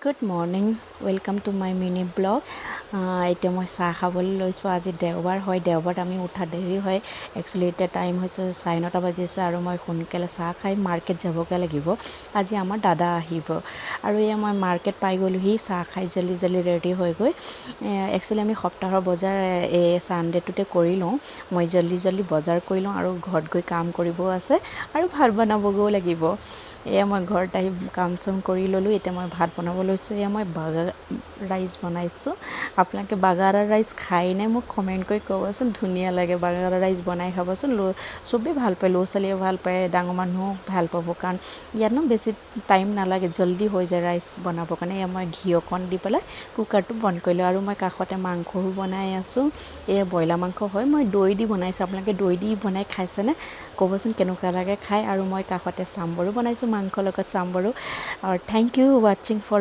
good morning welcome to my mini blog এতিয়া মই চাহ খাবলৈ লৈছোঁ আজি দেওবাৰ হয় দেওবাৰত আমি উঠা দেৰি হয় একচুৱেলি এতিয়া টাইম হৈছে 9:30 বাজিছে আৰু মই সোনকালে চাহ খাই মাৰ্কেট যাবগৈ লাগিব আজি আমাৰ দাদা আহিব আৰু এয়া মই মাৰ্কেট পাই গ'লোহি চাহ খাই জল্দি ৰেডি হৈ গৈ একচুৱেলি আমি সপ্তাহৰ বজাৰ এই ছানডে'টোতে কৰি লওঁ মই জল্দি বজাৰ কৰি লওঁ আৰু ঘৰত গৈ কাম কৰিবও আছে আৰু ভাত বনাবগৈও লাগিব এয়া মই ঘৰত আহি কাম চাম কৰি ল'লোঁ এতিয়া মই ভাত বনাব লৈছোঁ এয়া মই বাগাৰা ৰাইচ বনাইছোঁ আপোনালোকে বাগাৰা ৰাইচ খায়নে মোক কমেণ্ট কৰি ক'বচোন ধুনীয়া লাগে বাগাৰা ৰাইচ বনাই খাবচোন চবেই ভাল পায় ল'ৰা ছোৱালীয়ে ভাল পায় ডাঙৰ মানুহো ভাল পাব কাৰণ ইয়াত বেছি টাইম নালাগে জল্দি হৈ যায় ৰাইচ বনাবৰ কাৰণে এয়া মই ঘি অকণ দি পেলাই কুকাৰটো বন্ধ কৰিলোঁ আৰু মই কাষতে মাংসও বনাই আছোঁ এয়া ব্ৰইলাৰ মাংস হয় মই দৈ দি বনাইছোঁ আপোনালোকে দৈ দি বনাই খাইছেনে ক'বচোন কেনেকুৱা লাগে খাই আৰু মই কাষতে চাম্বৰো বনাইছোঁ মাংসৰ লগত চাম্বৰো আৰু থেংক ইউ ৱাচিং ফৰ